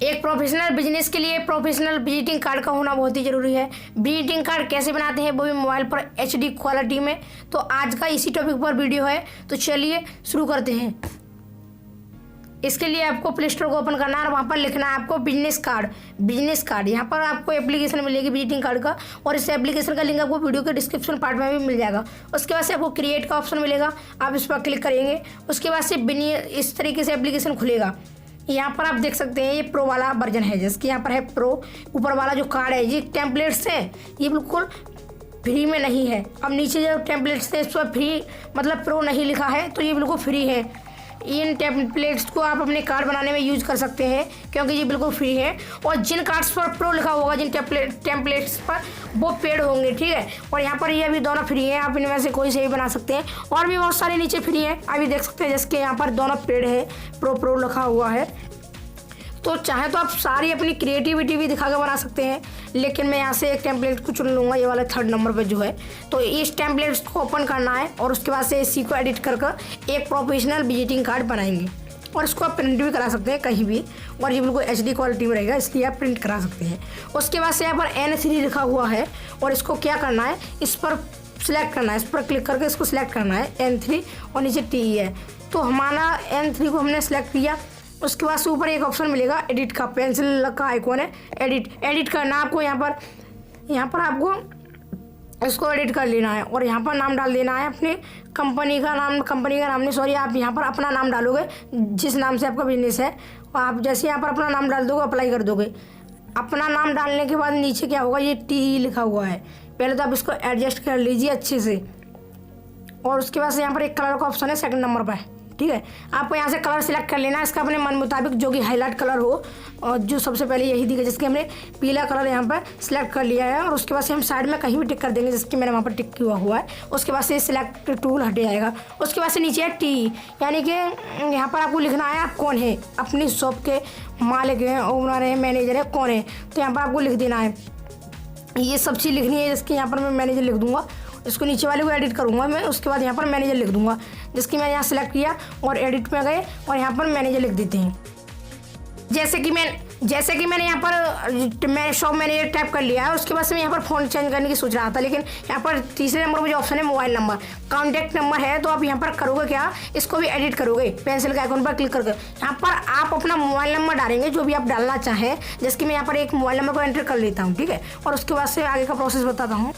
एक professional business के लिए प्रोफेशनल विजिटिंग कार्ड का होना बहुत ही ज़रूरी है। विजिटिंग कार्ड कैसे बनाते हैं वो भी मोबाइल पर HD क्वालिटी में। तो आज का इसी टॉपिक पर वीडियो है, तो चलिए शुरू करते हैं। इसके लिए आपको प्ले स्टोर को ओपन करना है और वहाँ पर लिखना है आपको बिजनेस कार्ड। यहाँ पर आपको एप्लीकेशन मिलेगी विजिटिंग कार्ड का, और इस एप्लीकेशन का लिंक आपको वीडियो के डिस्क्रिप्शन पार्ट में भी मिल जाएगा। उसके बाद से आपको क्रिएट का ऑप्शन मिलेगा, आप इस पर क्लिक करेंगे। उसके बाद से इस तरीके से एप्लीकेशन खुलेगा। यहाँ पर आप देख सकते हैं ये प्रो वाला वर्जन है, जैसे कि यहाँ पर है प्रो। ऊपर वाला जो कार्ड है ये टेम्पलेट्स है, ये बिल्कुल फ्री में नहीं है। अब नीचे जो टेम्पलेट्स है इस पर फ्री मतलब प्रो नहीं लिखा है, तो ये बिल्कुल फ्री है। इन टेम्पलेट्स को आप अपने कार्ड बनाने में यूज कर सकते हैं क्योंकि ये बिल्कुल फ्री है। और जिन कार्ड्स पर प्रो लिखा होगा, जिन टेम्पलेट्स पर, वो पेड होंगे, ठीक है। और यहाँ पर ये अभी दोनों फ्री हैं, आप इनमें से कोई से भी बना सकते हैं। और भी बहुत सारे नीचे फ्री हैं, अभी देख सकते हैं, जैसे कि यहाँ पर दोनों पेड है, प्रो लिखा हुआ है। तो चाहे तो आप सारी अपनी क्रिएटिविटी भी दिखा के बना सकते हैं, लेकिन मैं यहाँ से एक टेम्पलेट को चुन लूँगा, ये वाला 3rd नंबर पे जो है। तो इस टेम्पलेट्स को ओपन करना है और उसके बाद से इसी को एडिट कर एक प्रोफेशनल विजिटिंग कार्ड बनाएंगे। और इसको आप प्रिंट भी करा सकते हैं कहीं भी, और ये बिल्कुल HD क्वालिटी में रहेगा, इसलिए आप प्रिंट करा सकते हैं। उसके बाद से यहाँ पर N3 लिखा हुआ है, और इसको क्या करना है, इस पर सिलेक्ट करना है, इस पर क्लिक करके इसको सिलेक्ट करना है N3, और नीचे T है। तो हमारा N3 को हमने सेलेक्ट किया। उसके बाद से ऊपर एक ऑप्शन मिलेगा एडिट का, पेंसिल का आइकॉन है, एडिट करना आपको। यहाँ पर आपको इसको एडिट कर लेना है, और यहाँ पर नाम डाल देना है अपने कंपनी का नाम नहीं, सॉरी, आप यहाँ पर अपना नाम डालोगे जिस नाम से आपका बिजनेस है। और आप जैसे यहाँ पर अपना नाम डाल दोगे, अप्लाई कर दोगे। अपना नाम डालने के बाद नीचे क्या होगा, ये T लिखा हुआ है। पहले तो आप इसको एडजस्ट कर लीजिए अच्छे से। और उसके बाद से यहाँ पर एक कलर का ऑप्शन है 2nd नंबर पर, ठीक है। आपको यहाँ से कलर सिलेक्ट कर लेना है, इसका अपने मन मुताबिक जो कि हाईलाइट कलर हो, और जो सबसे पहले यही दिखे, जिसके हमने पीला कलर यहाँ पर सिलेक्ट कर लिया है। और उसके बाद से हम साइड में कहीं भी टिक कर देंगे, जिसकी मैंने वहाँ पर टिक किया हुआ है। उसके बाद से सिलेक्ट टूल हट जाएगा। उसके बाद से नीचे है T, यानी कि यहाँ पर आपको लिखना है आप कौन है, अपनी शॉप के मालिक हैं, ओनर है, मैनेजर है, कौन है। तो यहाँ पर आपको लिख देना है, ये सब चीज़ लिखनी है, जिसकी यहाँ पर मैं मैनेजर लिख दूँगा। इसको नीचे वाले को एडिट करूँगा मैं, उसके बाद यहाँ पर मैनेजर लिख दूँगा, जिसकी मैंने यहाँ सेलेक्ट किया और एडिट में गए और यहाँ पर मैनेजर लिख देते हैं। जैसे कि मैंने यहाँ पर मैं शॉप मैनेजर टाइप कर लिया है। उसके बाद से मैं यहाँ पर फ़ोन चेंज करने की सोच रहा था, लेकिन यहाँ पर 3रे नंबर पर जो ऑप्शन है मोबाइल नंबर, कॉन्टैक्ट नंबर है, तो आप यहाँ पर करोगे क्या, इसको भी एडिट करोगे पेंसिल के आइकॉन पर क्लिक करके। यहाँ पर आप अपना मोबाइल नंबर डालेंगे जो भी आप डालना चाहें, जैसे कि मैं यहाँ पर एक मोबाइल नंबर को एंटर कर लेता हूँ, ठीक है। और उसके बाद से आगे का प्रोसेस बताता हूँ।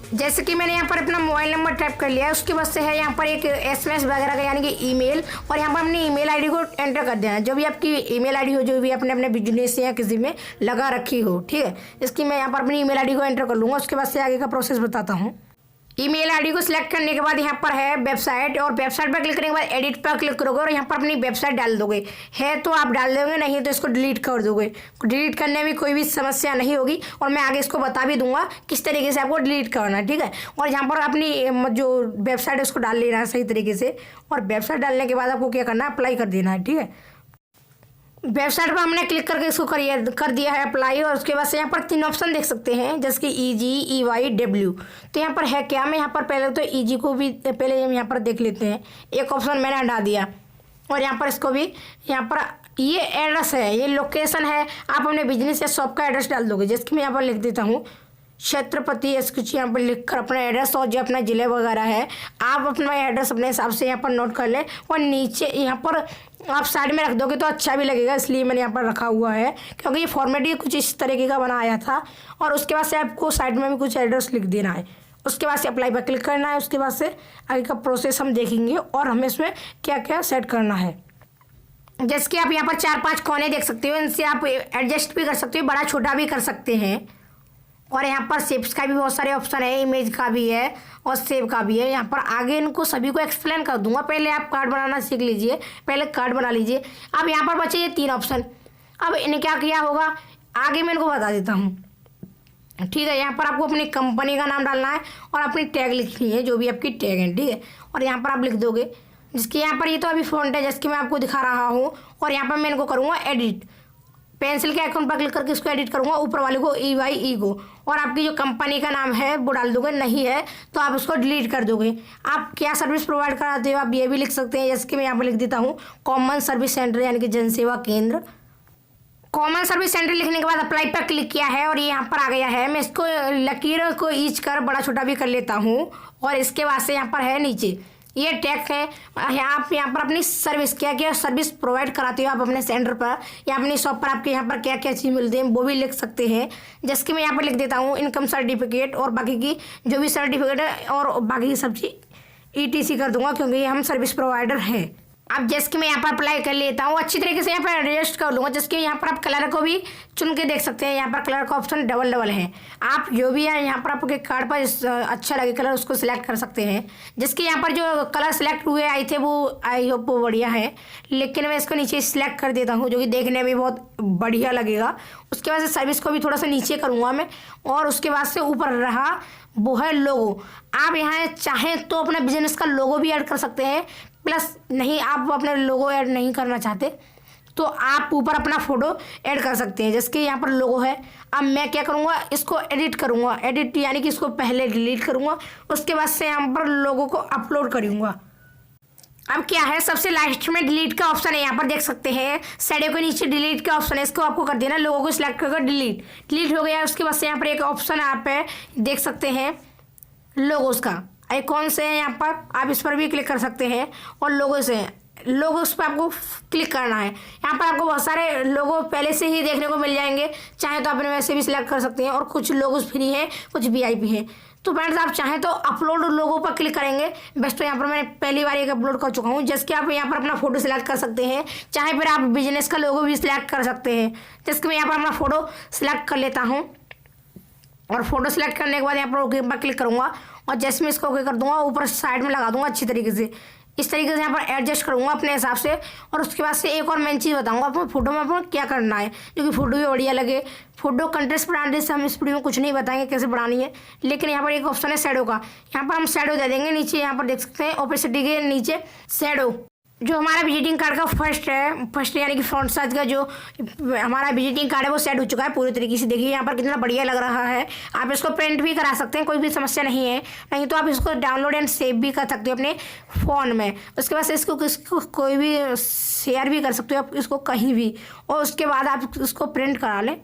जैसे कि मैंने यहाँ पर अपना मोबाइल नंबर टाइप कर लिया है। उसके बाद से है यहाँ पर एक SMS वगैरह का, यानी कि ईमेल, और यहाँ पर अपनी ईमेल आईडी को एंटर कर देना है, जो भी आपकी ईमेल आईडी हो, जो भी अपने अपने बिजनेस या किसी में लगा रखी हो, ठीक है। इसकी मैं यहाँ पर अपनी ईमेल आईडी को एंटर कर लूँगा। उसके बाद से आगे का प्रोसेस बताता हूँ। ईमेल आईडी को सिलेक्ट करने के बाद यहाँ पर है वेबसाइट, और वेबसाइट पर क्लिक करने के बाद एडिट पर क्लिक करोगे और यहाँ पर अपनी वेबसाइट डाल दोगे। है तो आप डाल दोगे, नहीं तो इसको डिलीट कर दोगे। डिलीट करने में कोई भी समस्या नहीं होगी, और मैं आगे इसको बता भी दूंगा किस तरीके से आपको डिलीट करना है, ठीक है। और यहाँ पर अपनी जो वेबसाइट है उसको डाल लेना है सही तरीके से, और वेबसाइट डालने के बाद आपको क्या करना है, अप्लाई कर देना है, ठीक है। वेबसाइट पर हमने क्लिक करके इसको कर दिया है अप्लाई। और उसके बाद से यहाँ पर 3 ऑप्शन देख सकते हैं, जैसे कि EG, EY, W। तो यहाँ पर है क्या, मैं यहाँ पर पहले तो EG को भी पहले हम यहाँ पर देख लेते हैं। एक ऑप्शन मैंने हटा दिया, और यहाँ पर इसको भी, यहाँ पर ये एड्रेस है, ये लोकेशन है, आप अपने बिजनेस या शॉप का एड्रेस डाल दोगे। जैसे कि मैं यहाँ पर लिख देता हूँ छत्रपति कुछ यहाँ पर लिख कर अपना एड्रेस, और जो अपना ज़िले वगैरह है आप अपना एड्रेस अपने हिसाब से यहाँ पर नोट कर लें। और नीचे यहाँ पर आप साइड में रख दोगे तो अच्छा भी लगेगा, इसलिए मैंने यहाँ पर रखा हुआ है, क्योंकि ये फॉर्मेट ही कुछ इस तरीके का बनाया था। और उसके बाद से आपको साइड में भी कुछ एड्रेस लिख देना है। उसके बाद से अप्लाई पर क्लिक करना है। उसके बाद से आगे का प्रोसेस हम देखेंगे, और हमें इसमें क्या क्या सेट करना है। जैसे कि आप यहाँ पर 4-5 कोने देख सकते हो, इनसे आप एडजस्ट भी कर सकते हो, बड़ा छोटा भी कर सकते हैं। और यहाँ पर शेप्स का भी बहुत सारे ऑप्शन है, इमेज का भी है और शेप का भी है। यहाँ पर आगे इनको सभी को एक्सप्लेन कर दूंगा, पहले आप कार्ड बनाना सीख लीजिए, पहले कार्ड बना लीजिए। अब यहाँ पर बचे ये 3 ऑप्शन। अब इन्हें क्या किया होगा, आगे मैं इनको बता देता हूँ, ठीक है। यहाँ पर आपको अपनी कंपनी का नाम डालना है और अपनी टैग लिखनी है, जो भी आपकी टैग है, ठीक है। और यहाँ पर आप लिख दोगे, जिसकी यहाँ पर ये तो अभी फ़ॉन्ट है जिसकी मैं आपको दिखा रहा हूँ। और यहाँ पर मैं इनको करूँगा एडिट, पेंसिल के आइकन पर क्लिक करके इसको एडिट करूँगा, ऊपर वाले को EY को। और आपकी जो कंपनी का नाम है वो डाल दोगे, नहीं है तो आप उसको डिलीट कर दोगे। आप क्या सर्विस प्रोवाइड कराते हो आप ये भी लिख सकते हैं, जैसे कि मैं यहाँ पर लिख देता हूँ कॉमन सर्विस सेंटर, यानी कि जनसेवा केंद्र, कॉमन सर्विस सेंटर लिखने के बाद अप्लाई पर क्लिक किया है और ये यहाँ पर आ गया है। मैं इसको लकीर को ईच कर बड़ा छोटा भी कर लेता हूँ और इसके बाद से यहाँ पर है नीचे ये टैग है। आप यहाँ पर अपनी सर्विस क्या सर्विस प्रोवाइड कराते हो आप अपने सेंटर पर या अपनी शॉप पर, आपके यहाँ पर क्या क्या चीज़ मिलती है वो भी लिख सकते हैं। जैसे कि मैं यहाँ पर लिख देता हूँ इनकम सर्टिफिकेट और बाकी की जो भी सर्टिफिकेट है और बाकी की सब चीज़ ETC कर दूंगा क्योंकि हम सर्विस प्रोवाइडर हैं। अब जैसे कि मैं यहाँ पर अप्लाई कर लेता हूँ, अच्छी तरीके से यहाँ पर एडजस्ट कर लूँगा। जैसे कि यहाँ पर आप कलर को भी चुन के देख सकते हैं, यहाँ पर कलर का ऑप्शन डबल है। आप जो भी है यहाँ पर आपके कार्ड पर अच्छा लगे कलर उसको सिलेक्ट कर सकते हैं। जिसके यहाँ पर जो कलर सिलेक्ट हुए आए थे वो आई होप वो बढ़िया है, लेकिन मैं इसको नीचे सिलेक्ट कर देता हूँ जो कि देखने में बहुत बढ़िया लगेगा। उसके बाद से सर्विस को भी थोड़ा सा नीचे करूँगा मैं और उसके बाद से ऊपर रहा वो है लोगो। आप यहाँ चाहें तो अपना बिजनेस का लोगो भी ऐड कर सकते हैं, प्लस नहीं आप अपने लोगो ऐड नहीं करना चाहते तो आप ऊपर अपना फ़ोटो ऐड कर सकते हैं। जैसे कि यहाँ पर लोगो है। अब मैं क्या करूँगा, इसको एडिट करूँगा, एडिट यानी कि इसको पहले डिलीट करूँगा, उसके बाद से यहाँ पर लोगो को अपलोड करूँगा। अब क्या है, सबसे लास्ट में डिलीट का ऑप्शन है, यहाँ पर देख सकते हैं शैडो के नीचे डिलीट का ऑप्शन है, इसको आपको कर देना, लोगों को सिलेक्ट करके डिलीट हो गया। उसके बाद से यहाँ पर एक ऑप्शन आप देख सकते हैं लोगोस का आइकॉन से है, यहाँ पर आप इस पर भी क्लिक कर सकते हैं और लोगोस पर आपको क्लिक करना है। यहाँ पर आपको बहुत सारे लोगो पहले से ही देखने को मिल जाएंगे, चाहे तो अपने वैसे भी सिलेक्ट कर सकते हैं और कुछ लोगोस फ्री हैं कुछ VIP हैं। तो फ्रेंड्स आप चाहें तो अपलोड लोगों पर क्लिक करेंगे। बस तो यहाँ पर मैं पहली बार एक अपलोड कर चुका हूँ। जैसे कि आप यहाँ पर अपना फोटो सिलेक्ट कर सकते हैं, चाहे फिर आप बिजनेस का लोगो भी सिलेक्ट कर सकते हैं। जैसे कि मैं यहाँ पर अपना फोटो सिलेक्ट कर लेता हूँ और फोटो सिलेक्ट करने के बाद यहाँ पर ओके पर क्लिक करूँगा और जैसे मैं इसको ओके कर दूँगा ऊपर साइड में लगा दूँगा अच्छी तरीके से। इस तरीके से यहाँ पर एडजस्ट करूँगा अपने हिसाब से और उसके बाद से एक और मेन चीज़ बताऊँगा अपने फोटो में आपको क्या करना है, क्योंकि फोटो भी बढ़िया लगे। फोटो कंट्रास्ट बढ़ाने से हम इस वीडियो में कुछ नहीं बताएंगे कैसे बढ़ानी है, लेकिन यहाँ पर एक ऑप्शन है शैडो का, यहाँ पर हम शैडो दे देंगे। नीचे यहाँ पर देख सकते हैं ओपेसिटी के नीचे शैडो, जो हमारा विजिटिंग कार्ड का फर्स्ट यानी कि फ्रंट साइज का जो हमारा विजिटिंग कार्ड है वो सेट हो चुका है पूरी तरीके से। देखिए यहाँ पर कितना बढ़िया लग रहा है। आप इसको प्रिंट भी करा सकते हैं, कोई भी समस्या नहीं है, नहीं तो आप इसको डाउनलोड एंड सेव भी कर सकते हो अपने फ़ोन में। उसके बाद इसको कोई भी शेयर भी कर सकते हो आप इसको कहीं भी, और उसके बाद आप इसको प्रिंट करा लें,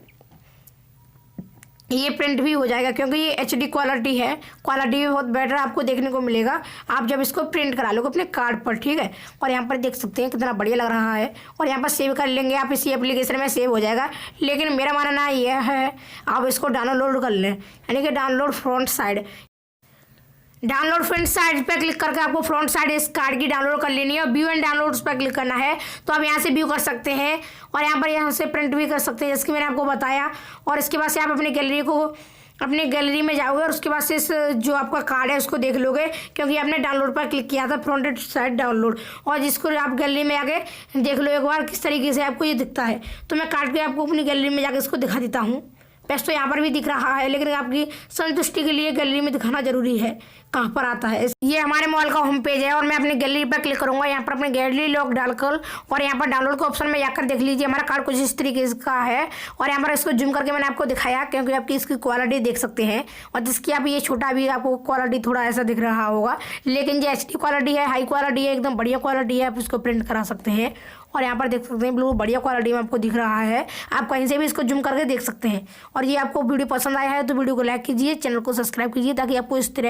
ये प्रिंट भी हो जाएगा क्योंकि ये HD क्वालिटी है, क्वालिटी भी बहुत बेटर आपको देखने को मिलेगा आप जब इसको प्रिंट करा लोगे अपने कार्ड पर, ठीक है। और यहाँ पर देख सकते हैं कितना बढ़िया लग रहा है और यहाँ पर सेव कर लेंगे आप, इसी एप्लीकेशन में सेव हो जाएगा। लेकिन मेरा मानना यह है आप इसको डाउनलोड कर लें, यानी कि डाउनलोड फ्रंट साइड पर क्लिक करके आपको फ्रंट साइड इस कार्ड की डाउनलोड कर लेनी है और व्यू एंड डाउनलोड्स पर क्लिक करना है तो आप यहाँ से व्यू कर सकते हैं और यहाँ से प्रिंट भी कर सकते हैं जैसे कि मैंने आपको बताया। और इसके बाद से आप अपने गैलरी में जाओगे और उसके बाद से इस जो आपका कार्ड है उसको देख लोगे, क्योंकि आपने डाउनलोड पर क्लिक किया था फ्रंट साइड डाउनलोड, और जिसको आप गैलरी में आके देख लो एक बार किस तरीके से आपको ये दिखता है। तो मैं कार्ड के आपको अपनी गैलरी में जाकर इसको दिखा देता हूँ। वैसे तो यहाँ पर भी दिख रहा है, लेकिन आपकी संतुष्टि के लिए गैलरी में दिखाना जरूरी है कहाँ पर आता है। ये हमारे मोबाइल का होम पेज है और मैं अपनी गैलरी पर क्लिक करूंगा, यहाँ पर अपने गैलरी लॉक डालकर और यहाँ पर डाउनलोड का ऑप्शन में जाकर देख लीजिए हमारा कार्ड कुछ इस तरीके का है। और यहाँ पर इसको जूम करके मैंने आपको दिखाया क्योंकि आपकी इसकी क्वालिटी देख सकते हैं, और जिसकी आप ये छोटा भी आपको क्वालिटी थोड़ा ऐसा दिख रहा होगा, लेकिन जो HD क्वालिटी है, हाई क्वालिटी है, एकदम बढ़िया क्वालिटी है, आप इसको प्रिंट करा सकते हैं। और यहाँ पर देख सकते हैं बिल्कुल बढ़िया क्वालिटी में आपको दिख रहा है, आप कहीं से भी इसको जूम करके देख सकते हैं। और ये आपको वीडियो पसंद आया है तो वीडियो को लाइक कीजिए, चैनल को सब्सक्राइब कीजिए ताकि आपको इस तरह